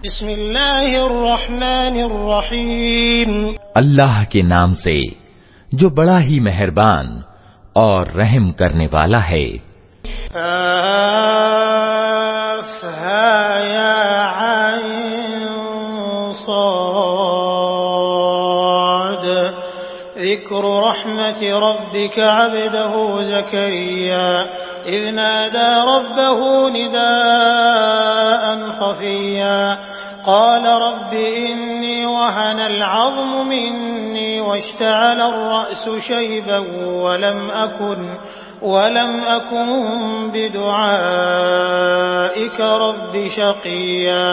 بسم اللہ الرحمن الرحیم، اللہ کے نام سے جو بڑا ہی مہربان اور رحم کرنے والا ہے۔ یا عین صاد، ذکر رحمت ربک عبده زکریا اذ نادى ربه نداء خفيا قال رب إني وهن العظم مني واشتعل الرأس شيبا ولم أكن بدعائك رب شقيا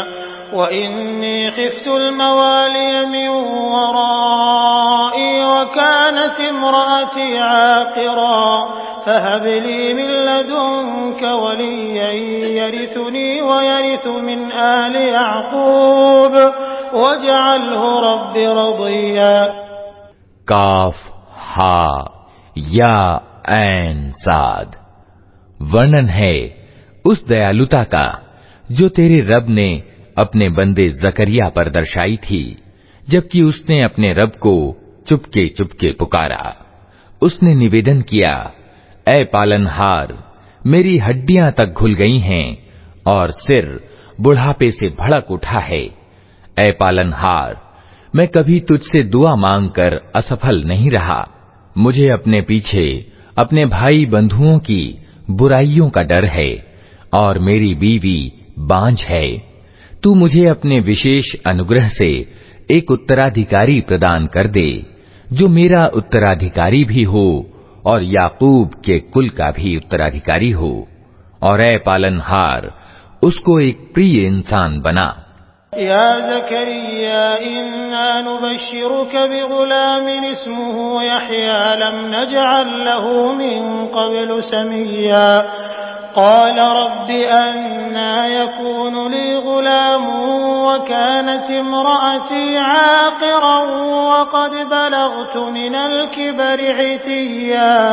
وإني خفت الموالي من ورائي وكانت امرأتي عاقرا فهب لي من لدنك وليا يرثني ويرث من آل يعقوب واجعله رب رضيا۔ کاف ہا یا عین صاد، ورنن ہے اس دیالوتا کا جو تیرے رب نے اپنے بندے زکریا پر درشائی تھی جبکہ اس نے اپنے رب کو چپکے چپکے پکارا۔ اس نے نویدن کیا، اے پالنہار، میری ہڈیاں تک گھل گئی ہیں اور سر بڑھاپے سے بھڑک اٹھا ہے۔ اے پالنہار، میں کبھی تجھ سے دعا مانگ کر اسفل نہیں رہا۔ مجھے اپنے پیچھے اپنے بھائی بندھوؤں کی برائیوں کا ڈر ہے اور میری بیوی بانجھ ہے۔ تو مجھے اپنے وشیش انگرہ سے ایک اترادھیکاری پردان کر دے جو میرا اترادھیکاری بھی ہو اور یعقوب کے کل کا بھی اترادھیکاری ہو، اور اے پالنہار اس کو ایک پری انسان بنا۔ یا زکریا انا نبشرک بغلام اسمه یحیی لم نجعل له من قبل سمیا قال رب أنا يكون لي غلام وكانت امرأتي عاقرا وقد بلغت من الكبر عتيا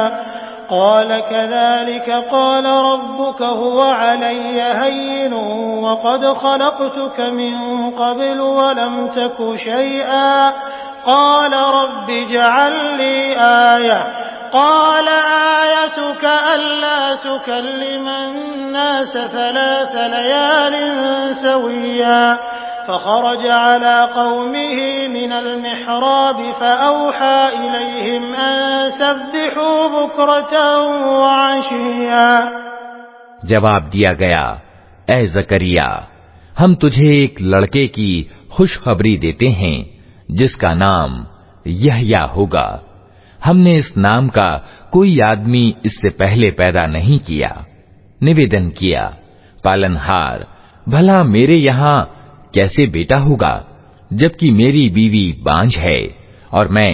قال كذلك قال ربك هو علي هين وقد خلقتك من قبل ولم تك شيئا قال رب اجعل لي آية قال آيتك ألا تكلم الناس 3 ليال سويا فخرج على قومه من المحراب فأوحى إليهم أن سبحوا بكرة وعشيا۔ جواب دیا گیا، اے زکریا، ہم تجھے ایک لڑکے کی خوشخبری دیتے ہیں جس کا نام یحییٰ ہوگا۔ ہم نے اس نام کا کوئی آدمی اس سے پہلے پیدا نہیں کیا۔ نویدن کیا، پالنہار، بھلا میرے یہاں کیسے بیٹا ہوگا جبکہ میری بیوی بانجھ ہے اور میں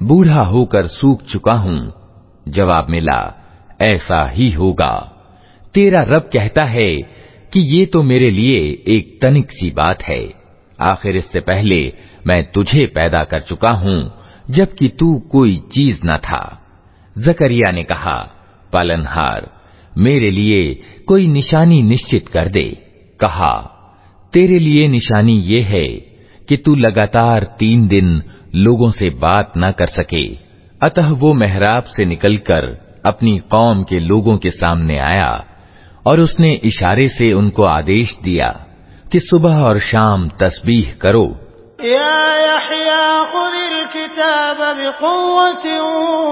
بوڑھا ہو کر سوکھ چکا ہوں؟ جواب ملا، ایسا ہی ہوگا۔ تیرا رب کہتا ہے کہ یہ تو میرے لیے ایک تنک سی بات ہے، آخر اس سے پہلے میں تجھے پیدا کر چکا ہوں جبکہ تو کوئی چیز نہ تھا۔ زکریا نے کہا، پالنہار، میرے لیے کوئی نشانی نشچت کر دے۔ کہا، تیرے لیے نشانی یہ ہے کہ تو لگاتار 3 دن لوگوں سے بات نہ کر سکے۔ اتہ وہ محراب سے نکل کر اپنی قوم کے لوگوں کے سامنے آیا اور اس نے اشارے سے ان کو آدیش دیا کہ صبح اور شام تسبیح کرو۔ یا یحییٰ خذ الکتاب بقوة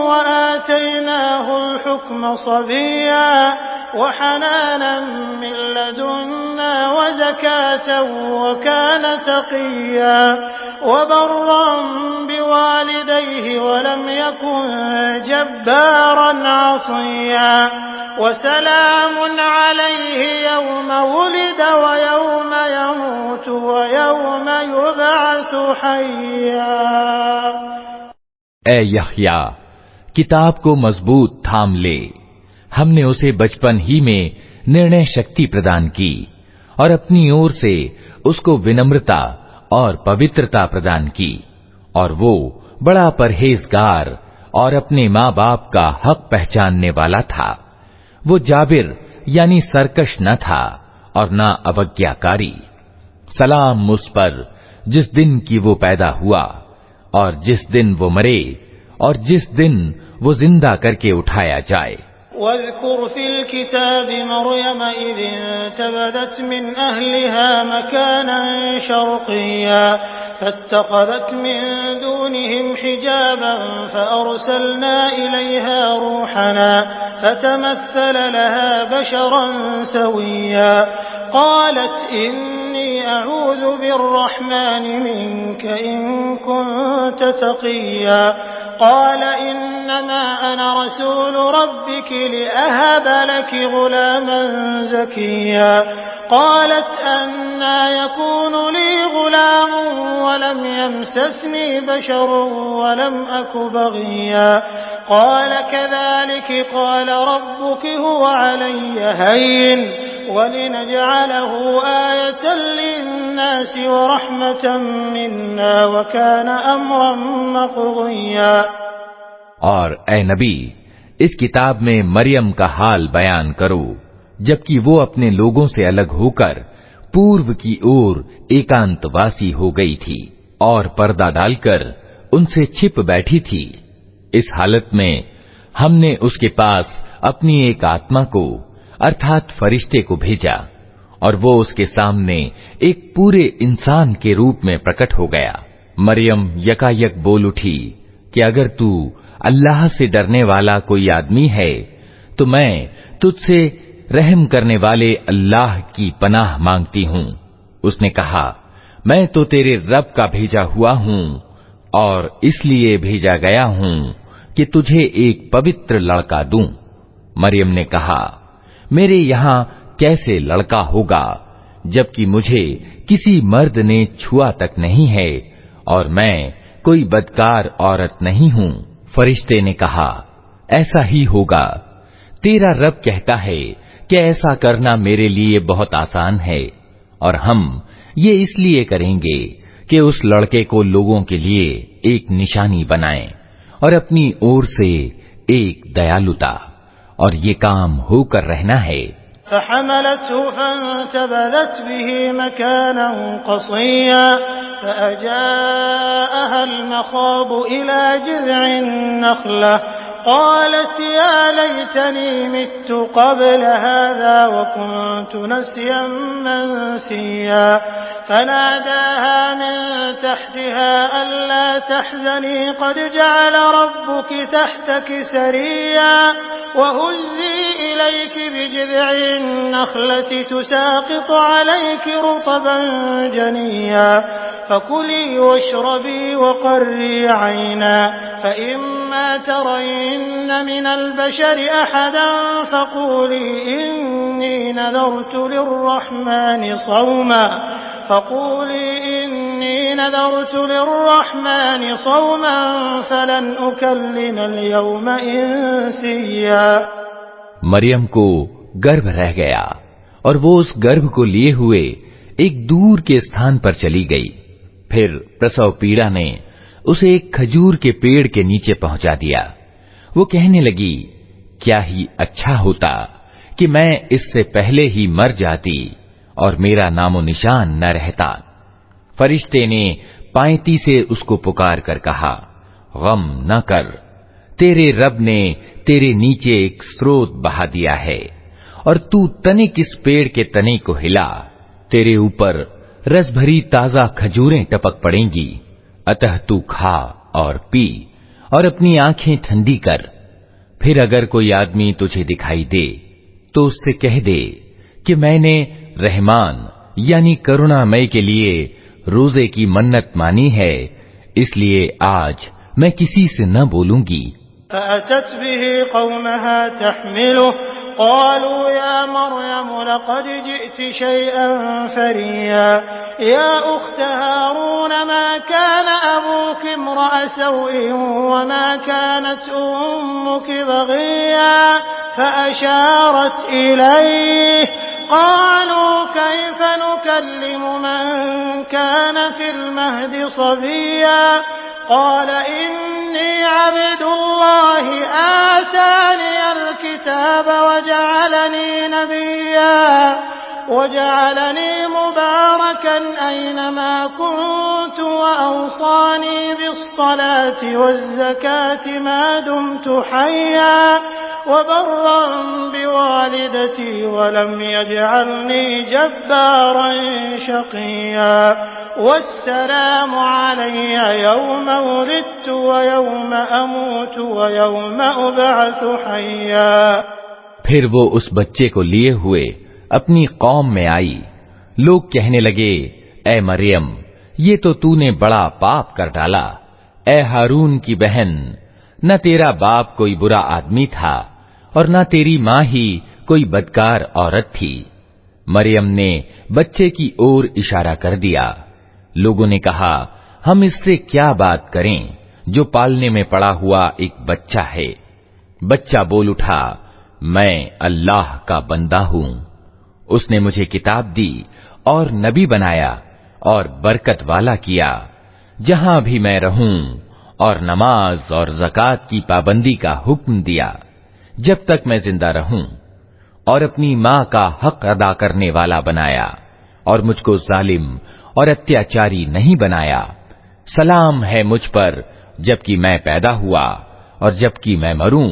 وآتیناہ الحکم صبیا وحنانا من لدنا وزکاة وکان تقیا وبرا بوالدیہ ولم یکن جبارا عصیا وسلام علیہ یوم ولد ویوم یموت ویوم یبعث حیا۔ اے یحییٰ، کتاب کو مضبوط تھام لے، ہم نے اسے بچپن ہی میں نرنے شکتی پردان کی اور اپنی اور سے اس کو ونمرتا اور پوترتا پردان کی، اور وہ بڑا پرہیزگار اور اپنے ماں باپ کا حق پہچاننے والا تھا۔ وہ جابر یعنی سرکش نہ تھا اور نہ اوگیاکاری۔ سلام اس پر جس دن کی وہ پیدا ہوا اور جس دن وہ مرے اور جس دن وہ زندہ کر کے اٹھایا جائے۔ واذكر في الكتاب مريم إذ انتبذت من أهلها مكانا شرقيا فاتخذت من دونهم حجابا فأرسلنا إليها روحنا فتمثل لها بشرا سويا قالت إني أعوذ بالرحمن منك إن كنت تقيا قال إنما أنا رسول ربك لأهب لك غلاما زكيا قالت أنى يكون لي غلام ولم يمسسني بشر ولم أك بغيا قال كذلك قال ربك هو علي هين ولنجعله آية للناس ورحمة منا وكان أمرا مقضيا۔ اور اے نبی اس کتاب میں مریم کا حال بیان کرو جبکہ وہ اپنے لوگوں سے الگ ہو کر پورب کی اور ایکانت واسی ہو گئی تھی اور پردہ ڈال کر ان سے چھپ بیٹھی تھی۔ اس حالت میں ہم نے اس کے پاس اپنی ایک آتما کو ارتھات فرشتے کو بھیجا اور وہ اس کے سامنے ایک پورے انسان کے روپ میں پرکٹ ہو گیا۔ مریم یکا یک بول اٹھی کہ اگر تو اللہ سے ڈرنے والا کوئی آدمی ہے تو میں تجھ سے رحم کرنے والے اللہ کی پناہ مانگتی ہوں۔ اس نے کہا میں تو تیرے رب کا بھیجا ہوا ہوں اور اس لیے بھیجا گیا ہوں کہ تجھے ایک پوتر لڑکا دوں۔ مریم نے کہا میرے یہاں کیسے لڑکا ہوگا جبکہ مجھے کسی مرد نے چھوا تک نہیں ہے اور میں کوئی بدکار عورت نہیں ہوں۔ فرشتے نے کہا ایسا ہی ہوگا، تیرا رب کہتا ہے کہ ایسا کرنا میرے لیے بہت آسان ہے، اور ہم یہ اس لیے کریں گے کہ اس لڑکے کو لوگوں کے لیے ایک نشانی بنائیں اور اپنی اور سے ایک دیالوتا، اور یہ کام ہو کر رہنا ہے۔ فحملته فانتبذت به مكانا قصيا فأجاءها المخاض إلى جذع النخلة قالت يا ليتني مت قبل هذا وكنت نسيا منسيا فناداها من تحتها ألا تحزني قد جعل ربك تحتك سريا وهزي إليك بجذع النخلة تساقط عليك رطبا جنيا فكلي واشربي وقري عينا فإما ترين من البشر أحدا فقولي إني نذرت للرحمن صوما فلن أكلم اليوم إنسيا۔ مریم کو گربھ رہ گیا اور وہ اس گربھ کو لیے ہوئے ایک دور کے استھان پر چلی گئی۔ پھر پرسو پیڑا نے اسے ایک کھجور کے پیڑ کے نیچے پہنچا دیا۔ وہ کہنے لگی کیا ہی اچھا ہوتا کہ میں اس سے پہلے ہی مر جاتی اور میرا نام و نشان نہ رہتا۔ فرشتے نے پائنتی سے اس کو پکار کر کہا غم نہ کر، تیرے رب نے تیرے نیچے ایک سروت بہا دیا ہے اور تو تنک اس پیڑ کے تنے کو ہلا، تیرے اوپر رس بھری تازہ کھجوریں ٹپک پڑیں گی، اتہ تو کھا اور پی اور اپنی آنکھیں ٹھنڈی کر۔ پھر اگر کوئی آدمی تجھے دکھائی دے تو اس سے کہہ دے کہ میں نے رحمان یعنی کرونا مئی کے لیے روزے کی منت مانی ہے، اس لیے آج میں کسی سے نہ بولوں گی۔ فأتت به قومها تحمله قالوا يا مريم لقد جئت شيئا فريا يا أخت هارون ما كان أبوك امرأ سوء وما كانت أمك بغيا فأشارت إليه قالوا كيف نكلم من كان في المهد صبيا قال إني عبد الله آتاني الكتاب وجعلني نبيا وجعلني مباركا أينما كنت وأوصاني بالصلاة والزكاة ما دمت حيا وبرا بوالدتي ولم يجعلني جبارا شقيا والسلام علي يوم ولدت ويوم أموت ويوم أبعث حيا۔ پھر وہ اس بچے کو لیے ہوئے اپنی قوم میں آئی۔ لوگ کہنے لگے، اے مریم، یہ تو نے بڑا پاپ کر ڈالا۔ اے ہارون کی بہن، نہ تیرا باپ کوئی برا آدمی تھا اور نہ تیری ماں ہی کوئی بدکار عورت تھی۔ مریم نے بچے کی اور اشارہ کر دیا۔ لوگوں نے کہا، ہم اس سے کیا بات کریں جو پالنے میں پڑا ہوا ایک بچہ ہے۔ بچہ بول اٹھا، میں اللہ کا بندہ ہوں، اس نے مجھے کتاب دی اور نبی بنایا اور برکت والا کیا۔ جہاں بھی میں رہوں اور نماز اور زکات کی پابندی کا حکم دیا جب تک میں زندہ رہوں، اور اپنی ماں کا حق ادا کرنے والا بنایا اور مجھ کو ظالم اور اتیاچاری نہیں بنایا۔ سلام ہے مجھ پر جبکہ میں پیدا ہوا اور جبکہ میں مروں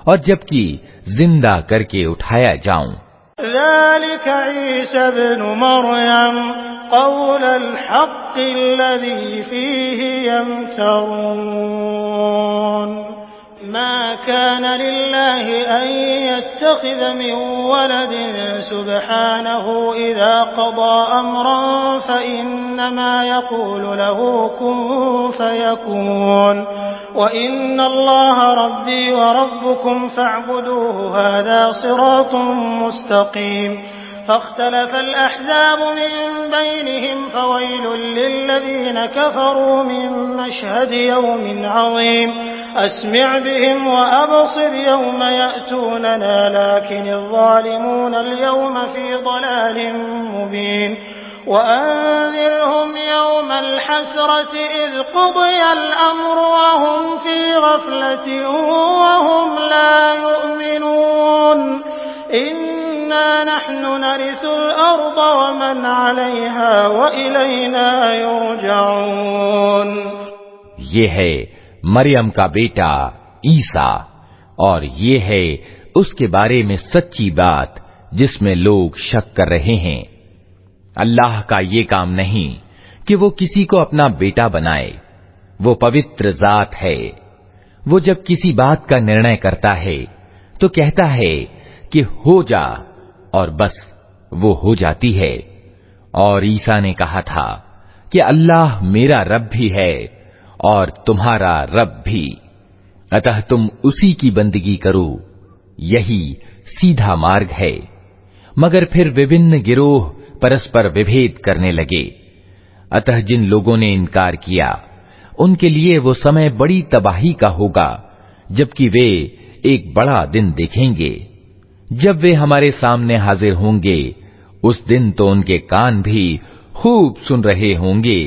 اور جبکہ زندہ کر کے اٹھایا جاؤں۔ ذلك عيسى ابن مريم قول الحق الذي فيه يمترون ما كان لله أن يتخذ من ولد سبحانه إذا قضى أمرا فإنما يقول له كن فيكون وإن الله ربي وربكم فاعبدوه هذا صراط مستقيم فاختلف الأحزاب من بينهم فويل للذين كفروا من مشهد يوم عظيم أسمع بهم وأبصر يوم يأتوننا لكن الظالمون اليوم في ضلال مبين وأنذرهم يوم الحسرة إذ قضي الأمر وهم في غفلة وهم لا يؤمنون إنا نحن نرث الأرض ومن عليها وإلينا يرجعون۔ یہ ہے مریم کا بیٹا عیسیٰ، اور یہ ہے اس کے بارے میں سچی بات جس میں لوگ شک کر رہے ہیں۔ اللہ کا یہ کام نہیں کہ وہ کسی کو اپنا بیٹا بنائے، وہ پوتر ذات ہے۔ وہ جب کسی بات کا نرنے کرتا ہے تو کہتا ہے کہ ہو جا، اور بس وہ ہو جاتی ہے۔ اور عیسیٰ نے کہا تھا کہ اللہ میرا رب بھی ہے اور تمہارا رب بھی، اتہ تم اسی کی بندگی کرو، یہی سیدھا مارگ ہے۔ مگر پھر وبھن گروہ پرسپر وبھید کرنے لگے، اتہ جن لوگوں نے انکار کیا ان کے لیے وہ سمے بڑی تباہی کا ہوگا، جبکہ وہ ایک بڑا دن دیکھیں گے۔ جب وہ ہمارے سامنے حاضر ہوں گے اس دن تو ان کے کان بھی خوب سن رہے ہوں گے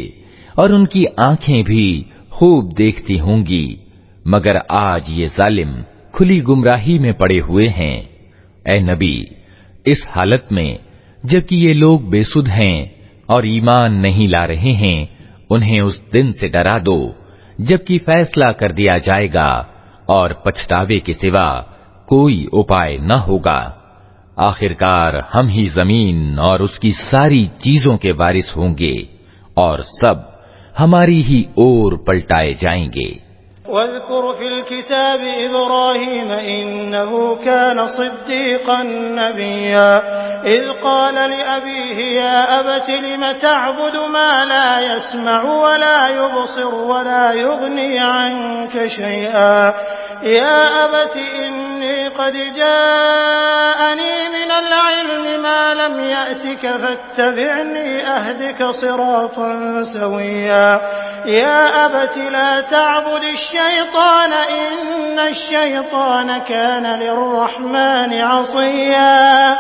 اور ان کی آنکھیں بھی خوب دیکھتی ہوں گی، مگر آج یہ ظالم کھلی گمراہی میں پڑے ہوئے ہیں۔ اے نبی، اس حالت میں جبکہ یہ لوگ بے سدھ ہیں اور ایمان نہیں لا رہے ہیں، انہیں اس دن سے ڈرا دو جبکہ فیصلہ کر دیا جائے گا اور پچھتاوے کے سوا کوئی اپائے نہ ہوگا۔ آخرکار ہم ہی زمین اور اس کی ساری چیزوں کے وارث ہوں گے اور سب ہماری ہی اور پلٹائے جائیں گے۔ واذكر في الكتاب إبراهيم إنه كان صديقا نبيا إذ قال لأبيه يا أبت لم تعبد ما لا يسمع ولا يبصر ولا يغني عنك شيئا يا أبت إني قد جاءني من العلم ما لم يأتك فاتبعني أهدك صراطا سويا يا أبت لا تعبد الشيطان إن الشيطان كان للرحمن عصيا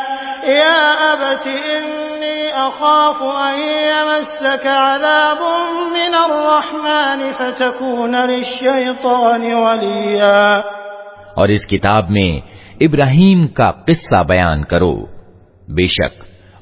يا أبت إني أخاف أن يمسك عذاب من الرحمن فتكون للشيطان وليا۔ اور اس کتاب میں ابراہیم کا قصہ بیان کرو، بے شک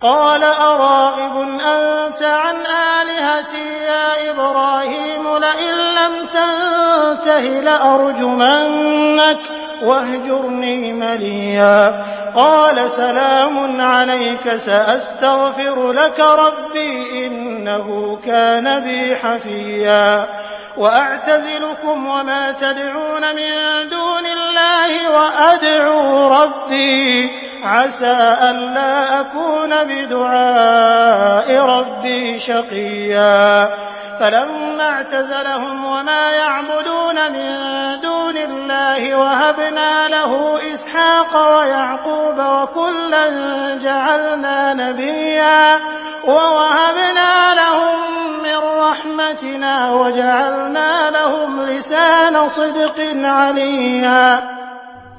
قال أراغب أنت عن آلهتي يا إبراهيم لئن لم تنته لأرجمنك واهجرني مليا قال سلام عليك سأستغفر لك ربي إنه كان بي حفيا وأعتزلكم وما تدعون من دون الله وأدعو ربي عسى ألا أكون بدعاء ربي شقيا فلما اعتزلهم وما يعبدون من دون الله وهبنا له إسحاق ويعقوب وكلا جعلنا نبيا ووهبنا لهم من رحمتنا وجعلنا لهم لسان صدق عليا۔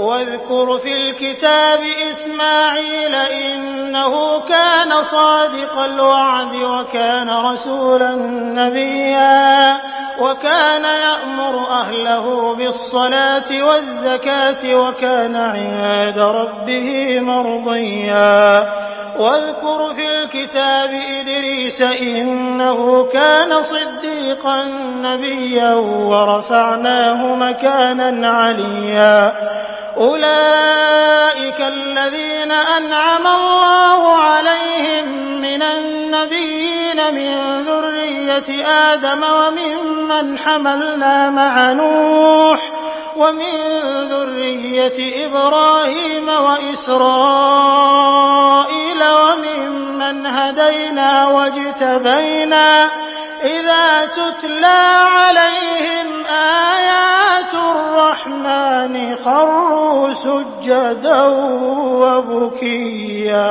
واذكر في الكتاب إسماعيل إنه كان صادق الوعد وكان رسولا نبيا وكان يأمر أهله بالصلاة والزكاة وكان عند ربه مرضيا واذكر في الكتاب إدريس إنه كان صديقا نبيا ورفعناه مكانا عليا أولئك الذين أنعم الله عليهم من النبيين من ذرية آدم وممن حملنا مع نوح ومن ذرية إبراهيم وإسرائيل وممن هدينا واجتبينا إذا تتلى عليهم آيات الرحمن خروا سجدا وبكيا۔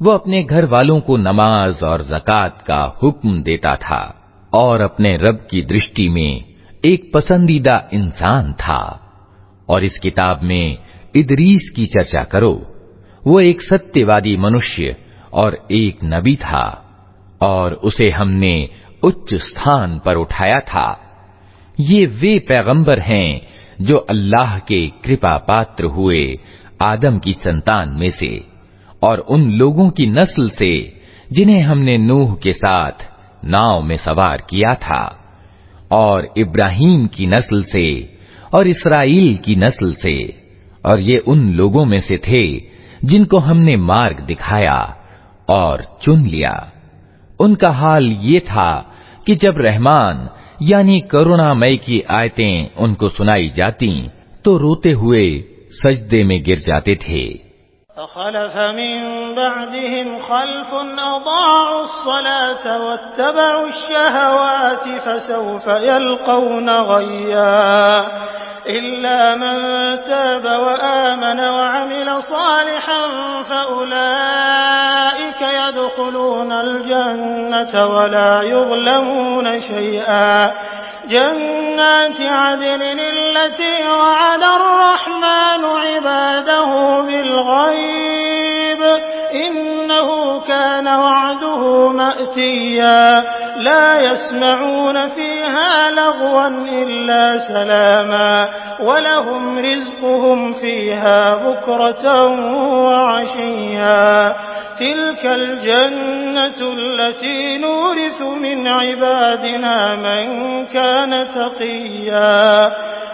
وہ اپنے گھر والوں کو نماز اور زکات کا حکم دیتا تھا اور اپنے رب کی درشٹی میں ایک پسندیدہ انسان تھا۔ اور اس کتاب میں ادریس کی چرچا کرو، وہ ایک ستیوادی منشیہ اور ایک نبی تھا، اور اسے ہم نے اچ استھان پر اٹھایا تھا۔ یہ وہ پیغمبر ہیں جو اللہ کے کرپا پاتر ہوئے آدم کی سنتان میں سے، اور ان لوگوں کی نسل سے جنہیں ہم نے نوح کے ساتھ ناؤ میں سوار کیا تھا، اور ابراہیم کی نسل سے، اور اسرائیل کی نسل سے، اور یہ ان لوگوں میں سے تھے جن کو ہم نے مارگ دکھایا اور چن لیا۔ ان کا حال یہ تھا کہ جب رحمان یعنی کرونا مئی کی آیتیں ان کو سنائی جاتی تو روتے ہوئے سجدے میں گر جاتے تھے۔ فخلف من بعدهم خلف أضاعوا الصلاة واتبعوا الشهوات فسوف يلقون غيا إلا من تاب وآمن وعمل صالحا فأولئك يدخلون الجنة ولا يظلمون شيئا جنات عدن التي وعد الرحمن عباده بالغيب إنه كان وعده مأتيا لا يسمعون فيها لغوا إلا سلاما ولهم رزقهم فيها بكرة وعشيا تلك الجنة التي نورث من عبادنا من كان تقيا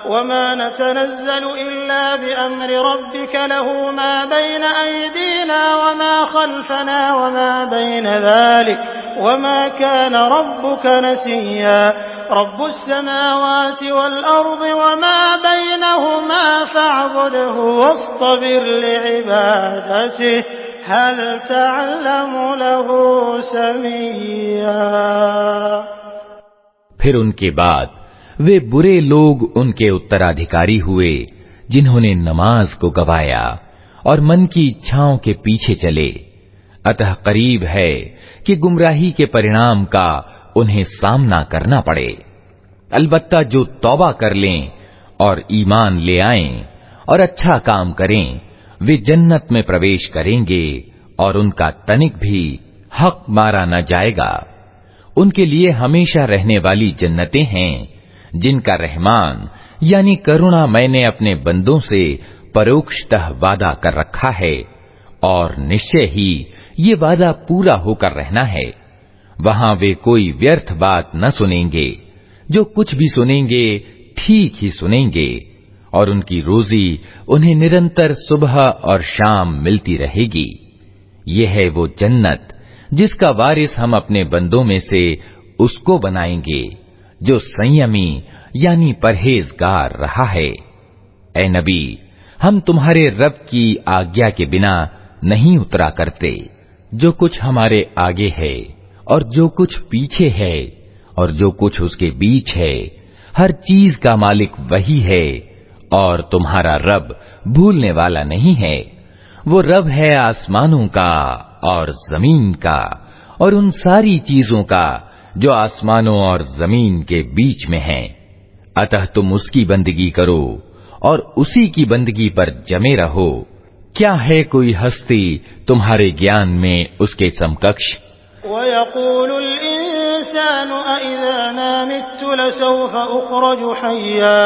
وما نتنزل إلا بأمر ربك له ما بين أيدينا وما خلفنا وما بين ذلك وما كان ربك نسيا رب السماوات والأرض وما بينهما فاعبده واصطبر لعبادته هل تعلم له سميا۔ پھر ان کے بعد وہ برے لوگ ان کے اترادھکاری ہوئے جنہوں نے نماز کو گوایا اور من کی اچھاؤں کے پیچھے چلے۔ اتہ قریب ہے کہ گمراہی کے پرینام کا انہیں سامنا کرنا پڑے۔ البتہ جو توبہ کر لیں اور ایمان لے آئیں اور اچھا کام کریں وہ جنت میں پرویش کریں گے اور ان کا تنک بھی حق مارا نہ جائے گا۔ ان کے لیے ہمیشہ رہنے والی جنتیں ہیں جن کا رحمان یعنی کرونا میں نے اپنے بندوں سے پروکشتہ وعدہ کر رکھا ہے، اور نشچے ہی یہ وعدہ پورا ہو کر رہنا ہے۔ وہاں وہ کوئی ویرتھ بات نہ سنیں گے، جو کچھ بھی سنیں گے ٹھیک ہی سنیں گے، اور ان کی روزی انہیں نرنتر صبح اور شام ملتی رہے گی۔ یہ ہے وہ جنت جس کا وارث ہم اپنے بندوں میں سے اس کو بنائیں گے جو سیمی یعنی پرہیزگار رہا ہے۔ اے نبی، ہم تمہارے رب کی آگیا کے بنا نہیں اترا کرتے۔ جو کچھ ہمارے آگے ہے اور جو کچھ پیچھے ہے اور جو کچھ اس کے بیچ ہے، ہر چیز کا مالک وہی ہے، اور تمہارا رب بھولنے والا نہیں ہے۔ وہ رب ہے آسمانوں کا اور زمین کا اور ان ساری چیزوں کا جو آسمانوں اور زمین کے بیچ میں ہیں۔ اتہ تم اس کی بندگی کرو اور اسی کی بندگی پر جمے رہو۔ کیا ہے کوئی ہستی تمہارے گیان میں اس کے سمکش؟ وَيَقُولُ الْإِنسَانُ أَإِذَا مَا مِتُّ لَسَوْفَ أُخْرَجُ حَيًّا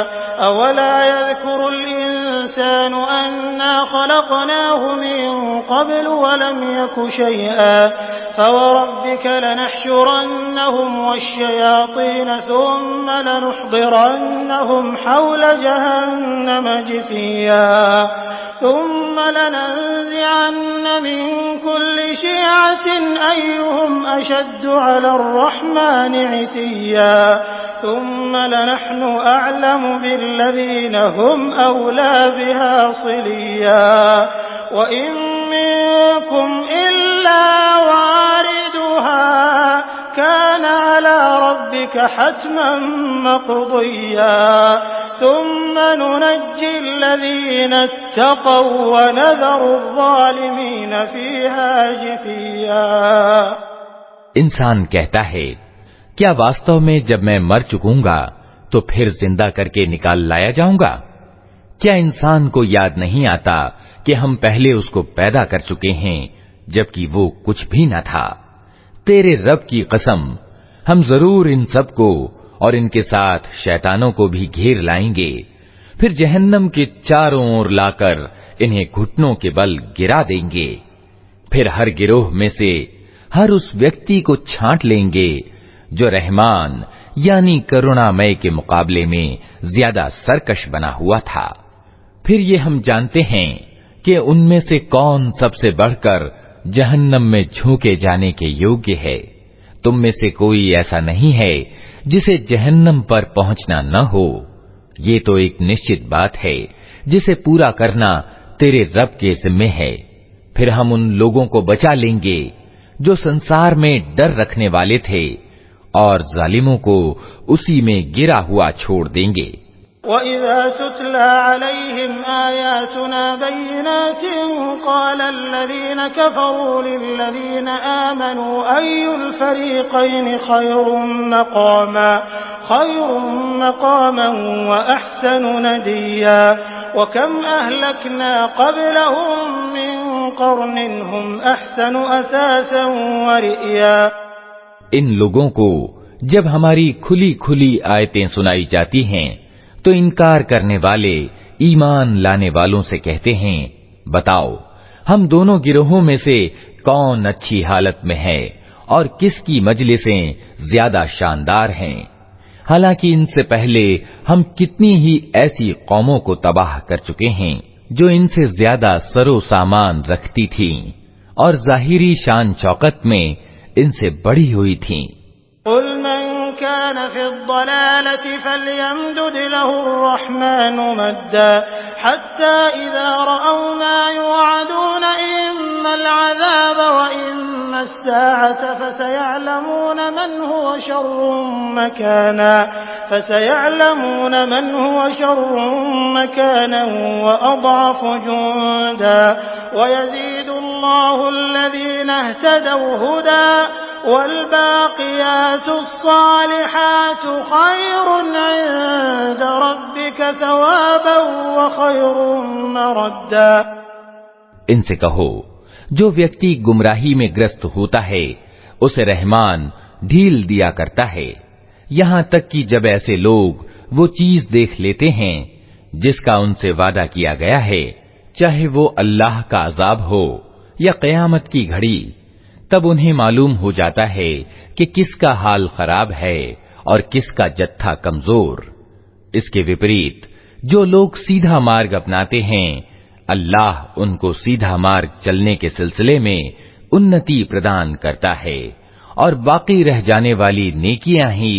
أَوَلَا يَذْكُرُ الْإِنسَانُ أَنَّا خَلَقْنَاهُ مِن قَبْلُ وَلَمْ يَكُ شَيْئًا فَوَرَبِّكَ لَنَحْشُرَنَّهُمْ وَالشَّيَاطِينَ ثُمَّ لَنُحْضِرَنَّهُمْ حَوْلَ جَهَنَّمَ جِثِيًّا ثُمَّ لَنَنزِعَنَّ مِن كُلِّ شِيعَةٍ أَيُّهُمْ أَشَدُّ عَلَى الرَّحْمَنِ عِتِيًّا ثُمَّ لَنَحْنُ أَعْلَمُ بِالَّذِينَ هُمْ أَوْلَى بِهَا صِلِيًّا وَإِن مِّنكُمْ إِلَّا وَارِدُهَا كان على ربك حتما مقضيا ثم ننجي الذين اتقوا ونذر الظالمين فيها جثيا۔ انسان کہتا ہے کیا واستو میں جب میں مر چکوں گا تو پھر زندہ کر کے نکال لایا جاؤں گا؟ کیا انسان کو یاد نہیں آتا کہ ہم پہلے اس کو پیدا کر چکے ہیں جبکہ وہ کچھ بھی نہ تھا؟ تیرے رب کی قسم ہم ضرور ان سب کو اور ان کے ساتھ شیطانوں کو بھی گھیر لائیں گے، پھر جہنم کے چاروں اور لا کر انہیں گھٹنوں کے بل گرا دیں گے، پھر ہر گروہ میں سے ہر اس ویکتی کو چھانٹ لیں گے جو رحمان یعنی کرونا مئے کے مقابلے میں زیادہ سرکش بنا ہوا تھا۔ پھر یہ ہم جانتے ہیں کہ ان میں سے کون سب سے بڑھ کر جہنم میں جھونکے جانے کے یوگیہ ہے۔ تم میں سے کوئی ایسا نہیں ہے جسے جہنم پر پہنچنا نہ ہو۔ یہ تو ایک نشچت بات ہے جسے پورا کرنا تیرے رب کے ذمے ہے۔ پھر ہم ان لوگوں کو بچا لیں گے جو سنسار میں ڈر رکھنے والے تھے اور ظالموں کو اسی میں گرا ہوا چھوڑ دیں گے۔ وَإِذَا تُتْلَى عَلَيْهِمْ آيَاتُنَا بَيِّنَاتٍ قَالَ الَّذِينَ كَفَرُوا لِلَّذِينَ آمَنُوا أَيُّ الْفَرِيقَيْنِ خَيْرٌ مَّقَامًا وَأَحْسَنُ نَدِيًّا وَكَمْ أَهْلَكْنَا قَبْلَهُم مِّن قَرْنٍ هُمْ أَحْسَنُ أَثَاثًا وَرِئْيًا۔ ان لوگوں کو جب ہماری کھلی کھلی آیتیں سنائی جاتی ہیں تو انکار کرنے والے ایمان لانے والوں سے کہتے ہیں بتاؤ ہم دونوں گروہوں میں سے کون اچھی حالت میں ہے اور کس کی مجلسیں زیادہ شاندار ہیں، حالانکہ ان سے پہلے ہم کتنی ہی ایسی قوموں کو تباہ کر چکے ہیں جو ان سے زیادہ سر و سامان رکھتی تھیں اور ظاہری شان شوکت میں ان سے بڑی ہوئی تھیں۔ قل من كان في الضلالة فليمدد له الرحمن مدا حتى إذا رأوا ما يوعدون إما العذاب وإما الساعة فسيعلمون من هو شر مكانا وأضعف جندا ويزيد الله الذين اهتدوا هدى والباقيات الصالحات خير عند ربك ثوابا وخير مردا۔ ان سے کہو جو ویکتی گمراہی میں گرست ہوتا ہے اسے رحمان ڈھیل دیا کرتا ہے، یہاں تک کہ جب ایسے لوگ وہ چیز دیکھ لیتے ہیں جس کا ان سے وعدہ کیا گیا ہے، چاہے وہ اللہ کا عذاب ہو یا قیامت کی گھڑی، تب انہیں معلوم ہو جاتا ہے کہ کس کا حال خراب ہے اور کس کا جتھا کمزور۔ اس کے وپریت جو لوگ سیدھا مارگ اپناتے ہیں اللہ ان کو سیدھا مارگ چلنے کے سلسلے میں انتی پردان کرتا ہے، اور باقی رہ جانے والی نیکیاں ہی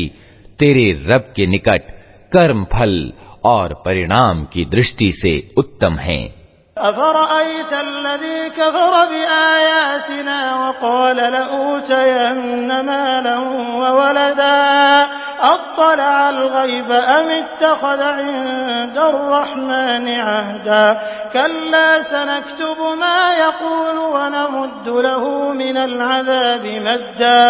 تیرے رب کے نکٹ کرم پھل اور پرینام کی درشٹی سے اتم ہیں۔ أفرأيت الذي كفر بآياتنا وقال لأوتين مالا وولدا أطلع الغيب أم اتخذ عند الرحمن عهدا كلا سنكتب ما يقول ونمد له من العذاب مدا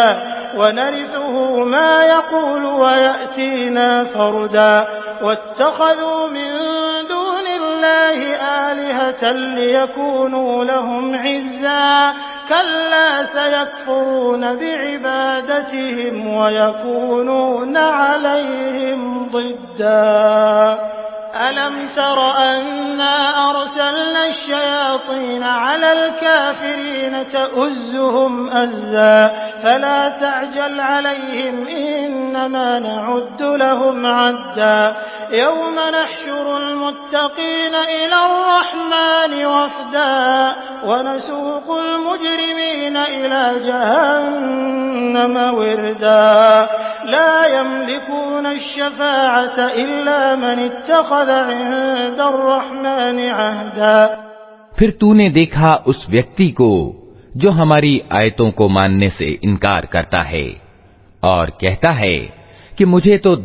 ونرثه ما يقول ويأتينا فردا واتخذوا من دون الله آلهة ليكونوا لهم عزا كلا سيكفرون بعبادتهم ويكونون عليهم ضدا ألم تر أنا أرسلنا الشياطين على الكافرين تؤزهم أزا فلا تعجل عليهم إنما نعد لهم عدا يوم نحشر المتقين إلى الرحمن وفدا ونسوق المجرمين إلى جهنم وردا لا يملكون الشفاعة إلا من اتخذ عند الرحمن عهدا۔ پھر تو نے دیکھا اس ویکتی کو جو ہماری آیتوں کو ماننے سے انکار کرتا ہے اور کہتا ہے کہ مجھے تو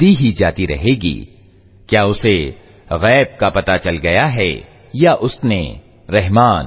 دی ہی جاتی رہے گی. کیا اسے غیب کا پتہ چل گیا ہے یا اس نے رحمان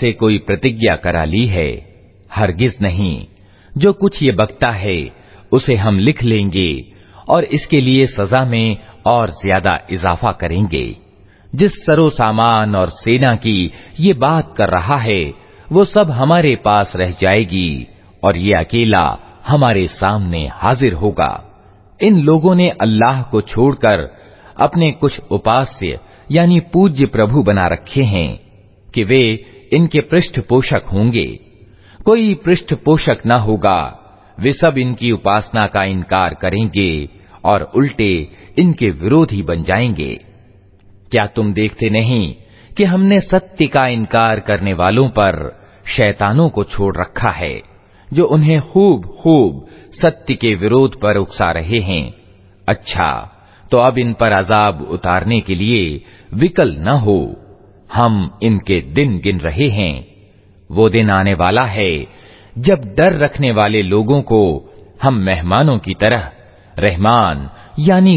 سے کوئی پرتجھیا کرا لی ہے؟ ہرگز نہیں. جو کچھ یہ بکتا ہے اسے ہم لکھ لیں گے اور اس کے لیے سزا میں اور زیادہ اضافہ کریں گے. جس سرو سامان اور سینا کی یہ بات کر رہا ہے وہ سب ہمارے پاس رہ جائے گی اور یہ اکیلا ہمارے سامنے حاضر ہوگا. ان لوگوں نے اللہ کو چھوڑ کر اپنے کچھ اپاسیہ یعنی پوجیہ پربھو بنا رکھے ہیں کہ وہ ان کے پرشٹھ پوشک ہوں گے. کوئی پرشٹھ پوشک نہ ہوگا. وہ سب ان کی اپاسنا کا انکار کریں گے اور الٹے ان کے ورودھی بن جائیں گے. کیا تم دیکھتے نہیں کہ ہم نے ستیہ کا انکار کرنے والوں پر شیطانوں کو چھوڑ رکھا ہے جو انہیں خوب ستیہ کے ورودھ پر اکسا رہے ہیں. اچھا تو اب ان پر عذاب اتارنے کے لیے وکل نہ ہو. ہم ان کے دن گن رہے ہیں. وہ دن آنے والا ہے جب ڈر رکھنے والے لوگوں کو ہم مہمانوں کی طرح رحمان یعنی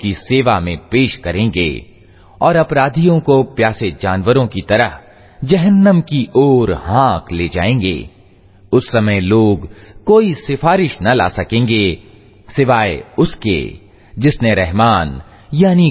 کی سیوا میں پیش کریں گے اور اپرادھیوں کو پیاسے جانوروں کی طرح جہنم کی اور ہانک لے جائیں گے. اس سمے لوگ کوئی سفارش نہ لا سکیں گے سوائے اس کے جس نے رحمان یعنی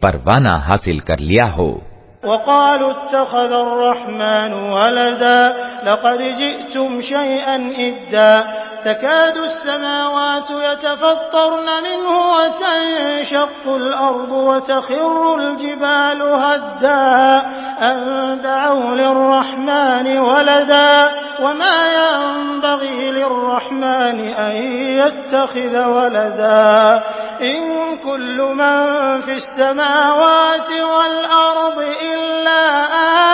پروانہ حاصل کر لیا ہو. وقالوا اتخذ الرحمن ولدا لقد جئتم شيئا إدا تكاد السماوات يتفطرن منه وتنشق الأرض وتخر الجبال هدا أن دعوا للرحمن ولدا وما ينبغي للرحمن أن يتخذ ولدا إن كل من في السماوات والأرض إلا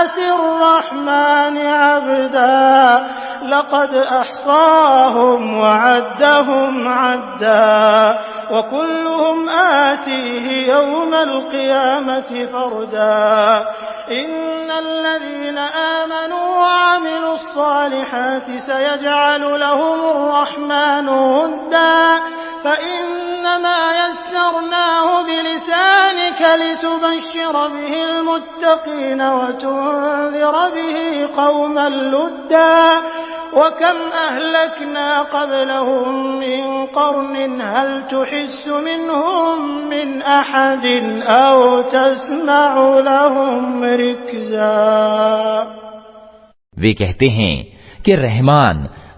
آتي الرحمن عبدا لقد أحصاهم وعدهم عدا وكلهم آتيه يوم القيامة فردا إن الذين آمنوا وعملوا الصالحات سيجعل لهم الرحمن ودا فإنما يسرناه بلسانك لتبشر به المتقين وتنذر به قوما لدا وكم أهلكنا قبلهم من قرن هل تحس منهم من أحد أو تسمع لهم ركزا. وہ کہتے ہیں کہ رحمان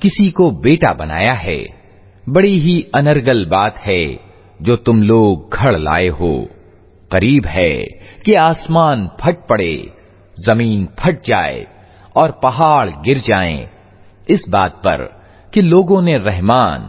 کسی کو بیٹا بنایا ہے. بڑی ہی انرگل بات ہے جو تم لوگ گھڑ لائے ہو. قریب ہے کہ آسمان پھٹ پڑے, زمین پھٹ جائے اور پہاڑ گر جائیں اس بات پر کہ لوگوں نے رحمان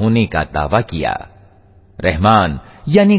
ہونے کا دعویٰ کیا. رحمان یعنی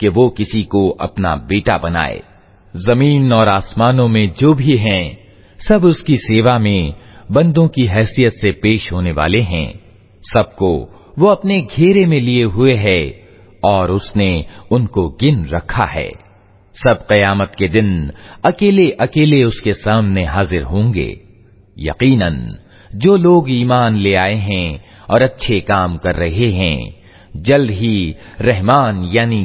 کہ وہ کسی کو اپنا بیٹا بنائے. زمین اور آسمانوں میں جو بھی ہیں سب اس کی سیوا میں بندوں کی حیثیت سے پیش ہونے والے ہیں. سب کو وہ اپنے گھیرے میں لیے ہوئے ہے اور اس نے ان کو گن رکھا ہے. سب قیامت کے دن اکیلے اکیلے اس کے سامنے حاضر ہوں گے. یقیناً جو لوگ ایمان لے آئے ہیں اور اچھے کام کر رہے ہیں جلد ہی رحمان یعنی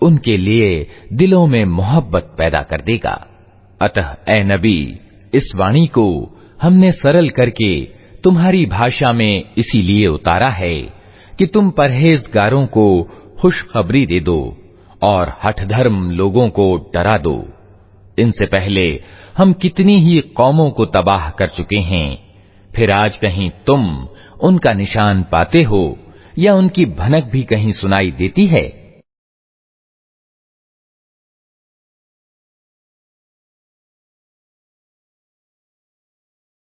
ان کے لیے دلوں میں محبت پیدا کر دے گا. اتہ اے نبی, اس وانی کو ہم نے سرل کر کے تمہاری بھاشا میں اسی لیے اتارا ہے کہ تم پرہیزگاروں کو خوشخبری دے دو اور ہٹھ دھرم لوگوں کو ڈرا دو. ان سے پہلے ہم کتنی ہی قوموں کو تباہ کر چکے ہیں, پھر آج کہیں تم ان کا نشان پاتے ہو یا ان کی بھنک بھی کہیں سنائی دیتی ہے؟